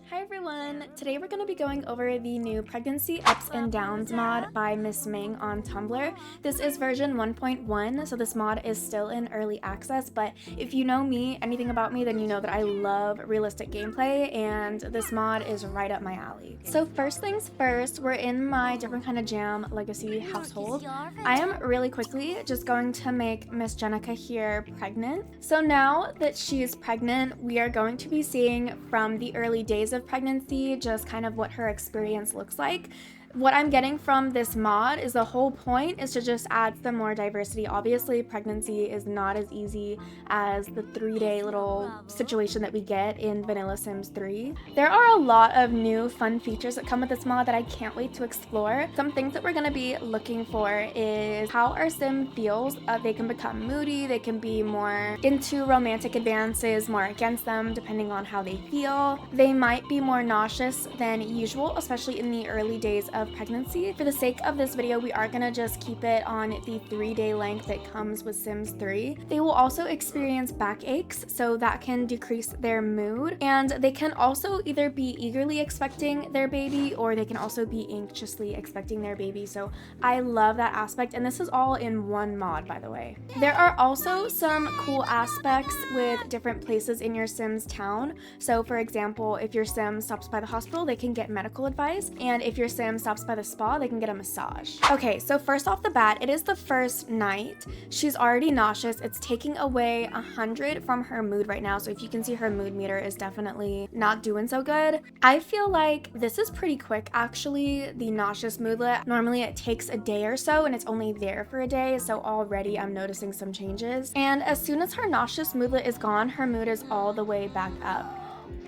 Hi everyone! Today we're going to be going over the new Pregnancy Ups and Downs mod by MssMing on Tumblr. This is version 1.1, so this mod is still in early access, but if you know me, anything about me, then you know that I love realistic gameplay, and this mod is right up my alley. So first things first, we're in my different kind of jam legacy household. I am really quickly just going to make Miss Jenica here pregnant. So now that she is pregnant, we are going to be seeing from the early days of pregnancy just kind of what her experience looks like. What I'm getting from this mod is the whole point is to just add some more diversity. Obviously, pregnancy is not as easy as the 3-day little situation that we get in Vanilla Sims 3. There are a lot of new fun features that come with this mod that I can't wait to explore. Some things that we're going to be looking for is how our sim feels. They can become moody, they can be more into romantic advances, more against them, depending on how they feel. They might be more nauseous than usual, especially in the early days of pregnancy. For the sake of this video, we are gonna just keep it on the 3-day length that comes with Sims 3. They will also experience backaches, so that can decrease their mood, and they can also either be eagerly expecting their baby or they can also be anxiously expecting their baby. So I love that aspect, and this is all in one mod, by the way. There are also some cool aspects with different places in your Sims town. So for example, if your sim stops by the hospital, they can get medical advice, and if your sim stops by the spa, they can get a massage. Okay, so first off the bat, it is the first night. She's already nauseous. It's taking away 100 from her mood right now. So if you can see, her mood meter is definitely not doing so good. I feel like this is pretty quick, actually, the nauseous moodlet. Normally it takes a day or so, and it's only there for a day. So already I'm noticing some changes. And as soon as her nauseous moodlet is gone, her mood is all the way back up.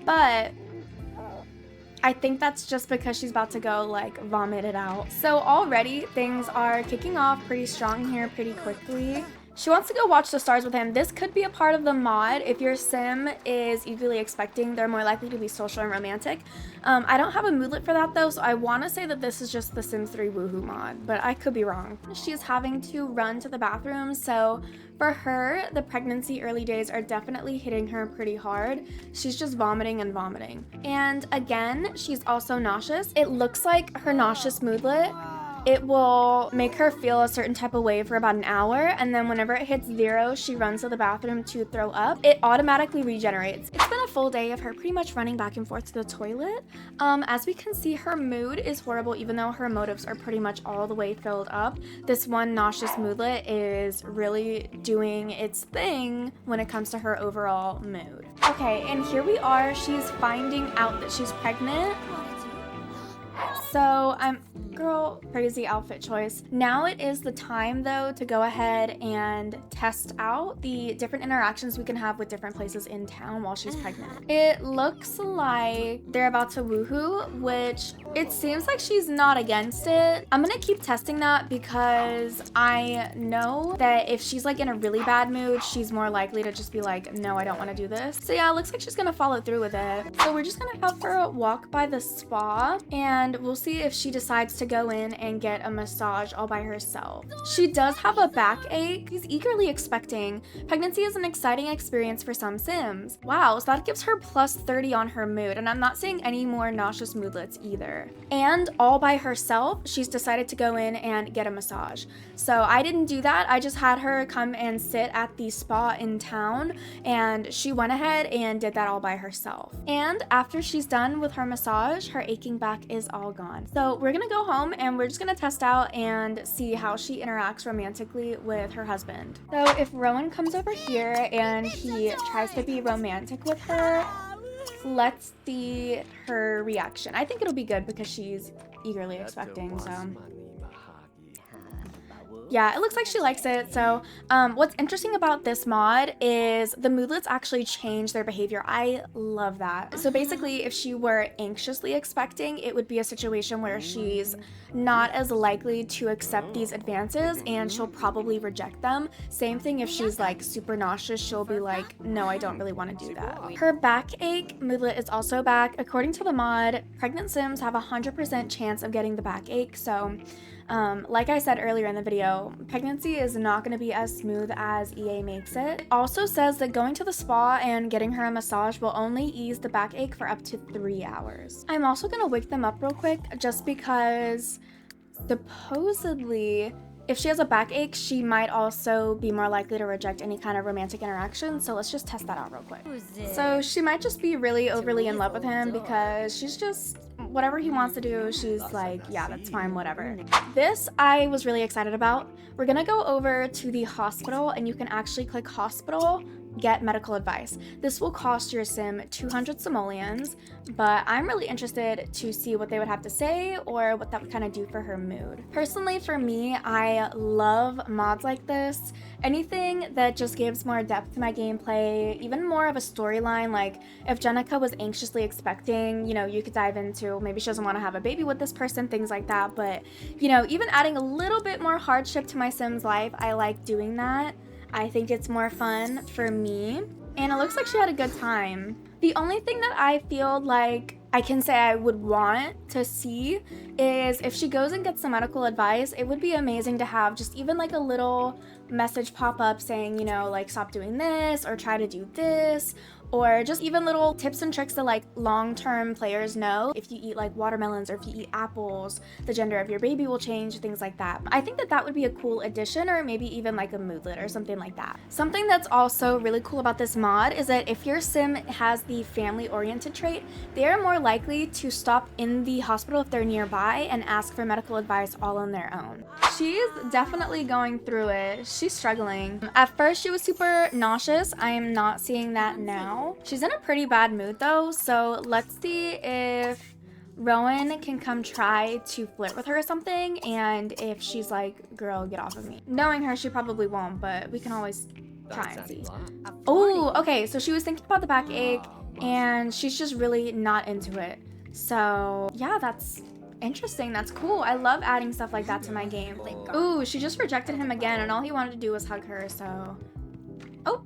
But I think that's just because she's about to go vomit it out. So already things are kicking off pretty strong here pretty quickly. She wants to go watch the stars with him. This could be a part of the mod. If your sim is eagerly expecting, they're more likely to be social and romantic. I don't have a moodlet for that though, so I want to say that this is just the Sims 3 Woohoo mod, but I could be wrong. She's having to run to the bathroom, so for her, the pregnancy early days are definitely hitting her pretty hard. She's just vomiting and vomiting. And again, she's also nauseous. It looks like her nauseous moodlet, it will make her feel a certain type of way for about an hour, and then whenever it hits 0, she runs to the bathroom to throw up. It automatically regenerates. It's been a full day of her pretty much running back and forth to the toilet. As we can see, her mood is horrible even though her motives are pretty much all the way filled up. This one nauseous moodlet is really doing its thing when it comes to her overall mood. Okay, and here we are. She's finding out that she's pregnant. So girl, crazy outfit choice. Now it is the time though to go ahead and test out the different interactions we can have with different places in town while she's pregnant. It looks like they're about to woohoo, which it seems like she's not against it. I'm gonna keep testing that because I know that if she's in a really bad mood, she's more likely to just be like, no, I don't want to do this. So yeah, it looks like she's gonna follow through with it. So we're just gonna have her walk by the spa, and we'll see if she decides to go in and get a massage all by herself. She does have a backache. She's eagerly expecting. Pregnancy is an exciting experience for some Sims. Wow, so that gives her plus 30 on her mood, and I'm not seeing any more nauseous moodlets either. And all by herself, she's decided to go in and get a massage. So I didn't do that. I just had her come and sit at the spa in town, and she went ahead and did that all by herself. And after she's done with her massage, her aching back is all gone. So we're gonna go home and we're just gonna test out and see how she interacts romantically with her husband. So if Rowan comes over here and he tries to be romantic with her, let's see her reaction. I think it'll be good because she's eagerly expecting, so yeah, it looks like she likes it. So what's interesting about this mod is the moodlets actually change their behavior. I love that. So basically, if she were anxiously expecting, it would be a situation where she's not as likely to accept these advances and she'll probably reject them. Same thing if she's super nauseous, she'll be like, no, I don't really want to do that. Her backache moodlet is also back. According to the mod, pregnant Sims have a 100% chance of getting the backache. So Like I said earlier in the video, pregnancy is not going to be as smooth as EA makes it. It also says that going to the spa and getting her a massage will only ease the backache for up to 3 hours. I'm also going to wake them up real quick just because supposedly if she has a backache, she might also be more likely to reject any kind of romantic interaction, so let's just test that out real quick. So she might just be really overly in love with him because she's just, whatever he wants to do, she's like, yeah, that's fine, whatever. This I was really excited about. We're gonna go over to the hospital and you can actually click hospital, get medical advice. This will cost your sim 200 simoleons, but I'm really interested to see what they would have to say or what that would kind of do for her mood. Personally, for me, I love mods like this. Anything that just gives more depth to my gameplay, even more of a storyline, like if Jenica was anxiously expecting, you know, you could dive into maybe she doesn't want to have a baby with this person, things like that, but you know, even adding a little bit more hardship to my sim's life, I like doing that. I think it's more fun for me, and it looks like she had a good time. The only thing that I feel like I can say I would want to see is if she goes and gets some medical advice, it would be amazing to have just even like a little message pop up saying, you know, like stop doing this or try to do this, or just even little tips and tricks that like long-term players know. If you eat like watermelons or if you eat apples, the gender of your baby will change, things like that. I think that that would be a cool addition, or maybe even like a moodlet or something like that. Something that's also really cool about this mod is that if your sim has the family-oriented trait, they are more likely to stop in the hospital if they're nearby and ask for medical advice all on their own. She's definitely going through it. She's struggling. At first she was super nauseous. I am not seeing that now. She's in a pretty bad mood though, so let's see if Rowan can come try to flirt with her or something, and if she's like, girl, get off of me. Knowing her, she probably won't, but we can always try and see. Oh, okay, so she was thinking about the backache and she's just really not into it. So yeah, that's interesting. That's cool. I love adding stuff like that to my game. Ooh, she just rejected him again and all he wanted to do was hug her, so... Oh,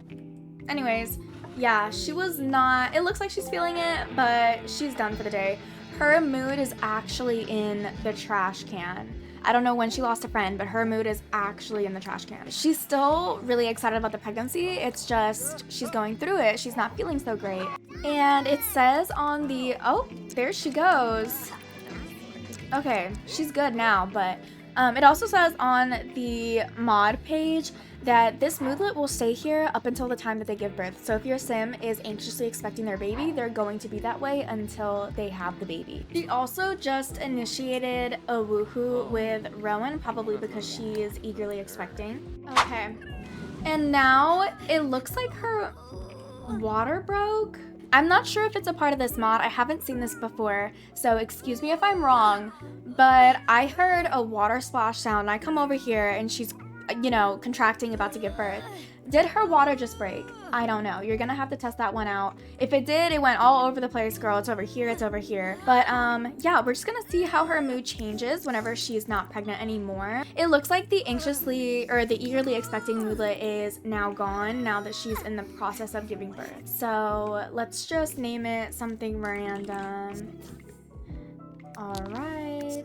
anyways. Yeah, she was not, it looks like she's feeling it, but she's done for the day. Her mood is actually in the trash can. I don't know when she lost a friend, but her mood is actually in the trash can. She's still really excited about the pregnancy. It's just, she's going through it. She's not feeling so great. And it says on the, oh, there she goes. Okay, she's good now, but it also says on the mod page that this moodlet will stay here up until the time that they give birth. So if your sim is anxiously expecting their baby, they're going to be that way until they have the baby. She also just initiated a woohoo with Rowan, probably because she is eagerly expecting. Okay. And now it looks like her water broke. I'm not sure if it's a part of this mod. I haven't seen this before, so excuse me if I'm wrong, but I heard a water splash sound. I come over here and she's, you know, contracting, about to give birth. Did her water just break? I don't know. You're gonna have to test that one out. If it did, it went all over the place, girl. It's over here, it's over here. But yeah, we're just gonna see how her mood changes whenever she's not pregnant anymore. It looks like the anxiously or the eagerly expecting moodlet is now gone now that she's in the process of giving birth. So let's just name it something random. All right.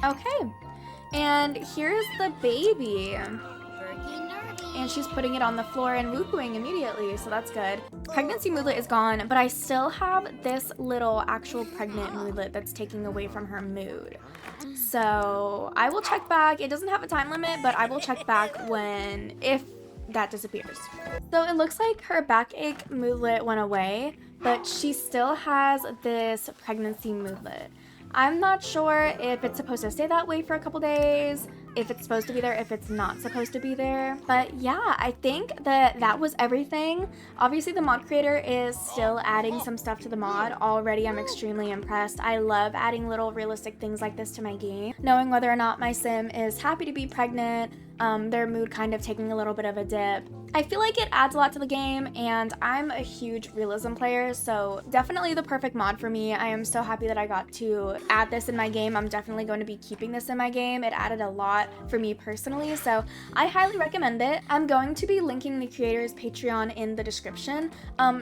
Okay. And here's the baby. And she's putting it on the floor and woohooing immediately, so that's good. Pregnancy moodlet is gone, but I still have this little actual pregnant moodlet that's taking away from her mood. So I will check back. It doesn't have a time limit, but I will check back if that disappears. So it looks like her backache moodlet went away, but she still has this pregnancy moodlet. I'm not sure if it's supposed to stay that way for a couple days, if it's supposed to be there, if it's not supposed to be there. But yeah, I think that was everything. Obviously, the mod creator is still adding some stuff to the mod. Already, I'm extremely impressed. I love adding little realistic things like this to my game. Knowing whether or not my sim is happy to be pregnant, their mood kind of taking a little bit of a dip. I feel like it adds a lot to the game, and I'm a huge realism player, so definitely the perfect mod for me. I am so happy that I got to add this in my game. I'm definitely going to be keeping this in my game. It added a lot for me personally, so I highly recommend it. I'm going to be linking the creator's Patreon in the description.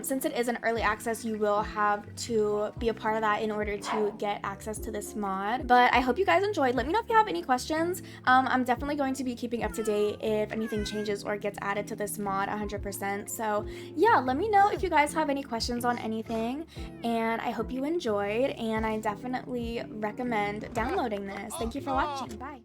Since it is an early access, you will have to be a part of that in order to get access to this mod. But I hope you guys enjoyed. Let me know if you have any questions. I'm definitely going to be keeping up to date if anything changes or gets added to this mod 100%. So yeah, let me know if you guys have any questions on anything, and I hope you enjoyed, and I definitely recommend downloading this. Thank you for watching. Bye.